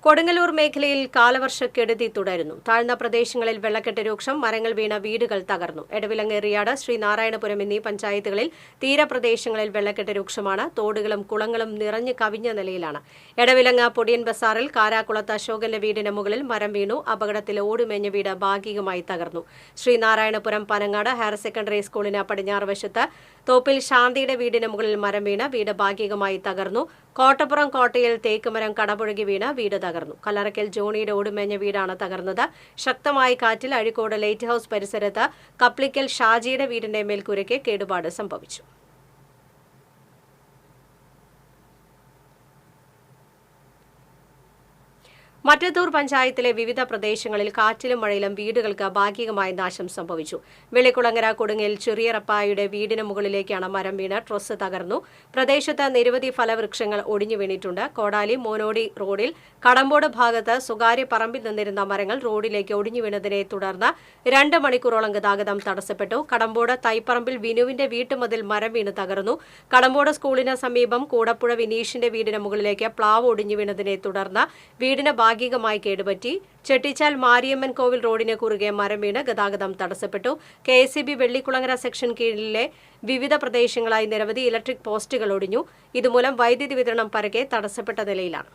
കൊടുങ്ങല്ലൂർ മേഖലയിൽ കാലവർഷക്കെടുതി തുടരുന്നു. താഴ്ന്ന പ്രദേശങ്ങളിൽ വെള്ളക്കെട്ട് രൂക്ഷം, മരങ്ങൾ വീണ വീടുകൾ തകർന്നു. എടവിലങ്ങ്, എറിയാട്, ശ്രീനാരായണപുരം എന്നീ പഞ്ചായത്തുകളിൽ തീരപ്രദേശങ്ങളിൽ വെള്ളക്കെട്ട് രൂക്ഷമാണ്. തോടുകളും കുളങ്ങളും നിറഞ്ഞു കവിഞ്ഞ നിലയിലാണ്. എടവിലങ്ങ് പൊടിയൻ ബസാറിൽ കാരാക്കുളത്ത് അശോകന്റെ വീടിന് മുകളിൽ മരം വീണു. അപകടത്തിൽ ഓടുമേഞ്ഞ വീട് ഭാഗികമായി തകർന്നു. ശ്രീനാരായണപുരം പനങ്ങാട് ഹയർ സെക്കൻഡറി സ്കൂളിന് പടിഞ്ഞാറ് വശത്ത് തോപ്പിൽ ശാന്തിയുടെ വീടിന് മുകളിൽ മരം വീണ് വീട് ഭാഗികമായി തകർന്നു. കോട്ടപ്പുറം കോട്ടയിൽ തേക്കുമരം കടപുഴകി വീണ് വീട് തകർന്നു. കല്ലറയ്ക്കൽ ജോണിയുടെ ഓടുമേഞ്ഞ വീടാണ് തകർന്നത്. ശക്തമായ കാറ്റിൽ അഴീക്കോട് ലൈറ്റ് ഹൌസ് പരിസരത്ത് കപ്ലിക്കൽ ഷാജിയുടെ വീടിന്റെ മേൽക്കൂരയ്ക്ക് കേടുപാട് സംഭവിച്ചു. മറ്റത്തൂർ പഞ്ചായത്തിലെ വിവിധ പ്രദേശങ്ങളിൽ കാറ്റിലും മഴയിലും വീടുകൾക്ക് ഭാഗികമായ നാശം സംഭവിച്ചു. വെള്ളിക്കുളങ്ങര കൊടുങ്ങൽ ചെറിയറപ്പായുടെ വീടിന് മുകളിലേക്കാണ് മരം വീണ് ട്രസ് തകർന്നു. പ്രദേശത്ത് നിരവധി ഫലവൃക്ഷങ്ങൾ ഒടിഞ്ഞു വീണിട്ടുണ്ട്. കോടാലി മോനോടി റോഡിൽ കടമ്പോട് ഭാഗത്ത് സ്വകാര്യ പറമ്പിൽ നിന്നിരുന്ന മരങ്ങൾ റോഡിലേക്ക് ഒടിഞ്ഞു വീണതിനെ തുടർന്ന് 2 മണിക്കൂറോളം ഗതാഗതം തടസ്സപ്പെട്ടു. കടമ്പോട് തൈപ്പറമ്പിൽ വിനുവിന്റെ വീട്ടുമതിൽ മരം വീണ് തകർന്നു. കടമ്പോട് സ്കൂളിന് സമീപം കൂടപ്പുഴ വിനീഷിന്റെ വീടിന് മുകളിലേക്ക് പ്ലാവ് ഒടിഞ്ഞു വീണതിനെ തുടർന്ന് വീടിന് ഭാഗികമായി കേടുപറ്റി. ചെട്ടിച്ചാൽ മാരിയമ്മൻ കോവിൽ റോഡിന് കുറുകെ മരം വീണ് ഗതാഗതം തടസ്സപ്പെട്ടു. KSEB വെള്ളിക്കുളങ്ങര സെക്ഷൻ കീഴിലെ വിവിധ പ്രദേശങ്ങളായി നിരവധി ഇലക്ട്രിക് പോസ്റ്റുകൾ ഒടിഞ്ഞു. ഇതുമൂലം വൈദ്യുതി വിതരണം പരക്കെ തടസ്സപ്പെട്ട നിലയിലാണ്.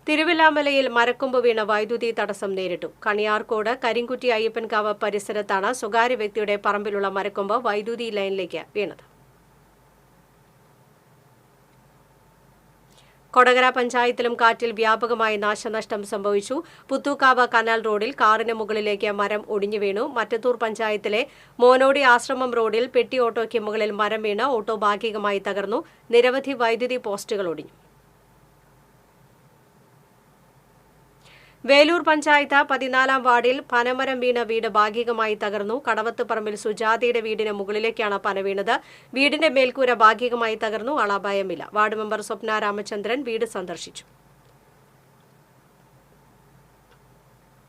തിരുവില്ലാമലയിൽ മരക്കൊമ്പ് വീണ് വൈദ്യുതി തടസ്സം നേരിട്ടു. കണിയാർക്കോട് കരിങ്കുറ്റി അയ്യപ്പൻകാവ് പരിസരത്താണ് സ്വകാര്യ വ്യക്തിയുടെ പറമ്പിലുള്ള മരക്കൊമ്പ് വൈദ്യുതി ലൈനിലേക്ക് വീണത്. കൊടകര പഞ്ചായത്തിലും കാറ്റിൽ വ്യാപകമായ നാശനഷ്ടം സംഭവിച്ചു. പുത്തൂക്കാവ് കനാൽ റോഡിൽ കാറിന് മുകളിലേക്ക് മരം ഒടിഞ്ഞു വീണു. മറ്റത്തൂർ പഞ്ചായത്തിലെ മോനോടി ആശ്രമം റോഡിൽ പെട്ടി ഓട്ടോയ്ക്ക് മുകളിൽ മരം വീണ് ഓട്ടോ ഭാഗികമായി തകർന്നു. നിരവധി വൈദ്യുതി പോസ്റ്റുകൾ ഒടിഞ്ഞു. വേലൂർ പഞ്ചായത്ത് 14-ാം വാർഡിൽ പനമരം വീണ വീട് ഭാഗികമായി തകർന്നു. കടവത്ത് പറമ്പിൽ സുജാതയുടെ വീടിന് മുകളിലേക്കാണ് പന വീണത്. വീടിന്റെ മേൽക്കൂര ഭാഗികമായി തകർന്നു. ആളപായമില്ല. വാർഡ് മെമ്പർ സ്വപ്ന രാമചന്ദ്രൻ വീട് സന്ദർശിച്ചു.